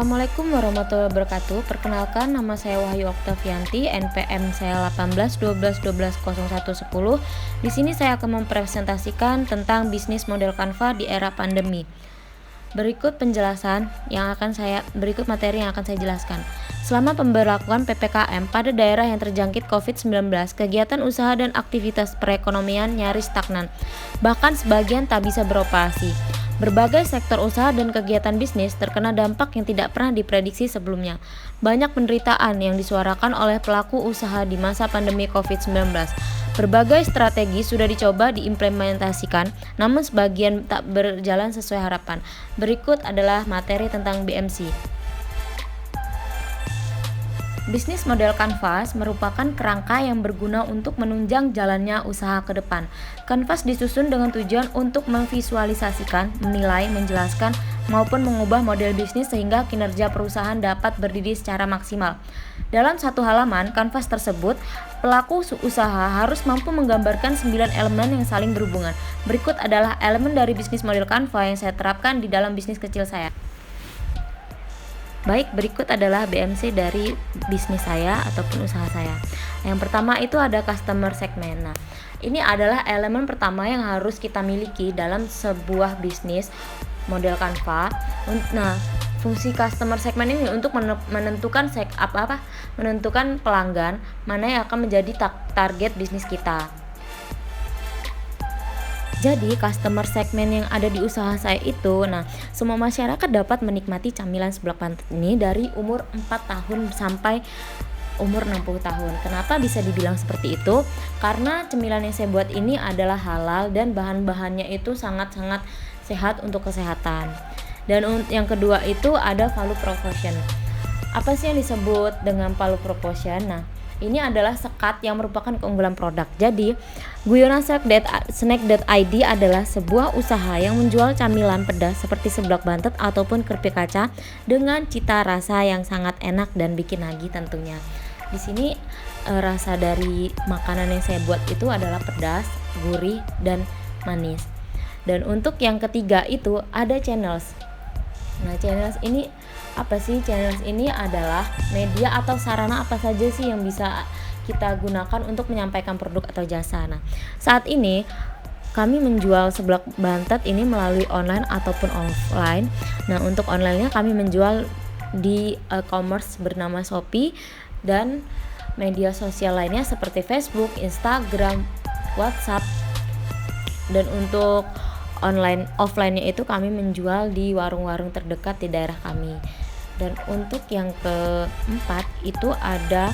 Assalamualaikum warahmatullahi wabarakatuh. Perkenalkan, nama saya Wahyu Oktavianti, NPM saya 18 12 12 01 10. Di sini saya akan mempresentasikan tentang bisnis model Canva di era pandemi. Berikut materi yang akan saya jelaskan. Selama pemberlakuan PPKM pada daerah yang terjangkit COVID-19, kegiatan usaha dan aktivitas perekonomian nyaris stagnan. Bahkan sebagian tak bisa beroperasi. Berbagai sektor usaha dan kegiatan bisnis terkena dampak yang tidak pernah diprediksi sebelumnya. Banyak penderitaan yang disuarakan oleh pelaku usaha di masa pandemi COVID-19. Berbagai strategi sudah dicoba diimplementasikan, namun sebagian tak berjalan sesuai harapan. Berikut adalah materi tentang BMC. Bisnis model Canvas merupakan kerangka yang berguna untuk menunjang jalannya usaha ke depan. Canvas disusun dengan tujuan untuk memvisualisasikan, menilai, menjelaskan, maupun mengubah model bisnis sehingga kinerja perusahaan dapat berdiri secara maksimal. Dalam satu halaman Canvas tersebut, pelaku usaha harus mampu menggambarkan 9 elemen yang saling berhubungan. Berikut adalah elemen dari bisnis model Canva yang saya terapkan di dalam bisnis kecil saya. Baik, berikut adalah BMC dari bisnis saya ataupun usaha saya. Yang pertama itu ada customer segment. Nah, ini adalah elemen pertama yang harus kita miliki dalam sebuah bisnis model Canva. Nah, fungsi customer segment ini untuk menentukan menentukan pelanggan mana yang akan menjadi target bisnis kita. Jadi customer segmen yang ada di usaha saya itu, semua masyarakat dapat menikmati camilan seblak pantat ini dari umur 4 tahun sampai umur 60 tahun. Kenapa bisa dibilang seperti itu? Karena cemilan yang saya buat ini adalah halal dan bahan-bahannya itu sangat-sangat sehat untuk kesehatan. Dan yang kedua itu ada value proposition. Apa sih yang disebut dengan value proposition? Nah, ini adalah sekat yang merupakan keunggulan produk. Jadi, Guyonan Snack.id adalah sebuah usaha yang menjual camilan pedas seperti seblak bantet ataupun keripik kaca dengan cita rasa yang sangat enak dan bikin nagih tentunya. Di sini rasa dari makanan yang saya buat itu adalah pedas, gurih, dan manis. Dan untuk yang ketiga itu ada channels. Nah, channels ini apa sih? Channels ini adalah media atau sarana apa saja sih yang bisa kita gunakan untuk menyampaikan produk atau jasa. Nah, saat ini kami menjual seblak bantet ini melalui online ataupun offline. Nah, untuk online-nya kami menjual di e-commerce bernama Shopee dan media sosial lainnya seperti Facebook, Instagram, WhatsApp. Dan untuk offline-nya itu kami menjual di warung-warung terdekat di daerah kami. Dan untuk yang keempat itu ada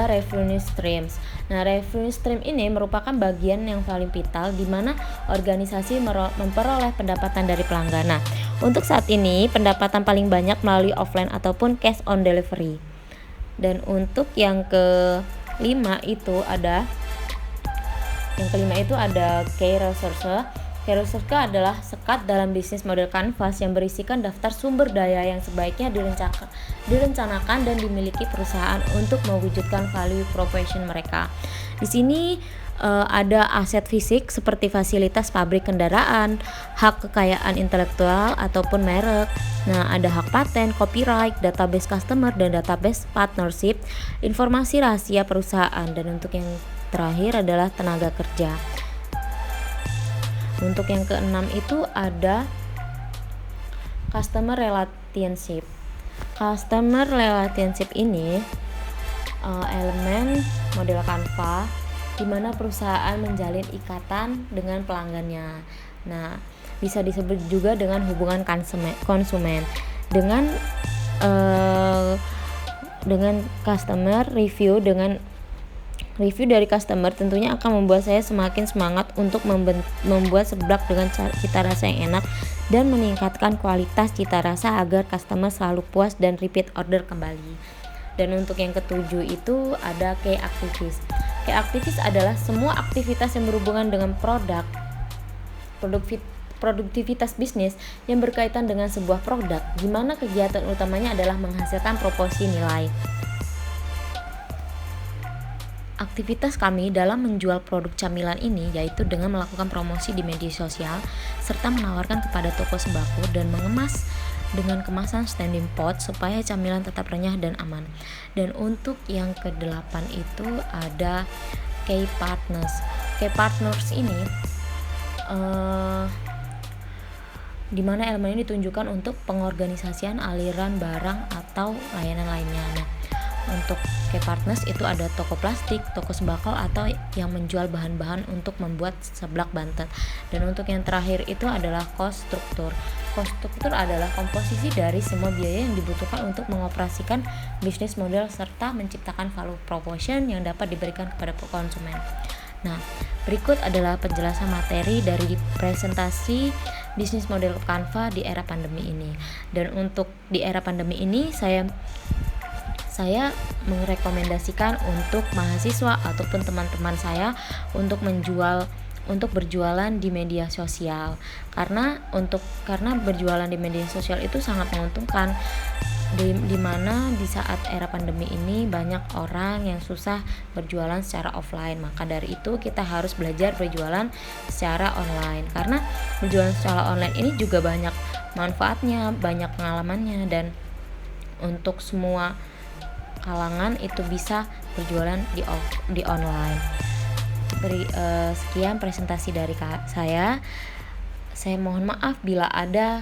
revenue streams. Nah, revenue stream ini merupakan bagian yang paling vital di mana organisasi memperoleh pendapatan dari pelanggan. Nah, untuk saat ini pendapatan paling banyak melalui offline ataupun cash on delivery. Dan untuk yang kelima itu ada key resource. Key resource adalah sekat dalam bisnis model Canvas yang berisikan daftar sumber daya yang sebaiknya direncanakan dan dimiliki perusahaan untuk mewujudkan value proposition mereka. Di sini ada aset fisik seperti fasilitas pabrik kendaraan, hak kekayaan intelektual ataupun merek. Nah, ada hak paten, copyright, database customer dan database partnership, informasi rahasia perusahaan. Dan untuk yang terakhir adalah tenaga kerja. Untuk yang keenam itu ada customer relationship. Customer relationship ini elemen model Canva di mana perusahaan menjalin ikatan dengan pelanggannya. Nah, bisa disebut juga dengan hubungan konsumen. Dengan customer review dari customer tentunya akan membuat saya semakin semangat untuk membuat seblak dengan cita rasa yang enak dan meningkatkan kualitas cita rasa agar customer selalu puas dan repeat order kembali. Dan untuk yang ketujuh itu ada key activities. Key activities adalah semua aktivitas yang berhubungan dengan produktivitas bisnis yang berkaitan dengan sebuah produk, di mana kegiatan utamanya adalah menghasilkan proporsi nilai. Aktivitas kami dalam menjual produk camilan ini yaitu dengan melakukan promosi di media sosial serta menawarkan kepada toko sembako dan mengemas dengan kemasan standing pot supaya camilan tetap renyah dan aman. Dan untuk yang kedelapan itu ada key partners. Key partners ini di mana elemen ini ditunjukkan untuk pengorganisasian aliran barang atau layanan lainnya. Nah, untuk key partners itu ada toko plastik, toko sembako, atau yang menjual bahan-bahan untuk membuat seblak Banten. Dan untuk yang terakhir itu adalah cost struktur. Cost struktur adalah komposisi dari semua biaya yang dibutuhkan untuk mengoperasikan bisnis model serta menciptakan value proposition yang dapat diberikan kepada konsumen. Nah, berikut adalah penjelasan materi dari presentasi bisnis model Canva di era pandemi ini. Dan untuk di era pandemi ini saya merekomendasikan untuk mahasiswa ataupun teman-teman saya untuk berjualan di media sosial. Karena berjualan di media sosial itu sangat menguntungkan, di mana di saat era pandemi ini banyak orang yang susah berjualan secara offline. Maka dari itu kita harus belajar berjualan secara online, karena berjualan secara online ini juga banyak manfaatnya, banyak pengalamannya, dan untuk semua kalangan itu bisa berjualan di online. Sekian presentasi dari saya. Saya mohon maaf bila ada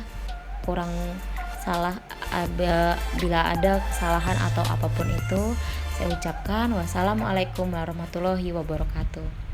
bila ada kesalahan atau apapun itu. Saya ucapkan wassalamualaikum warahmatullahi wabarakatuh.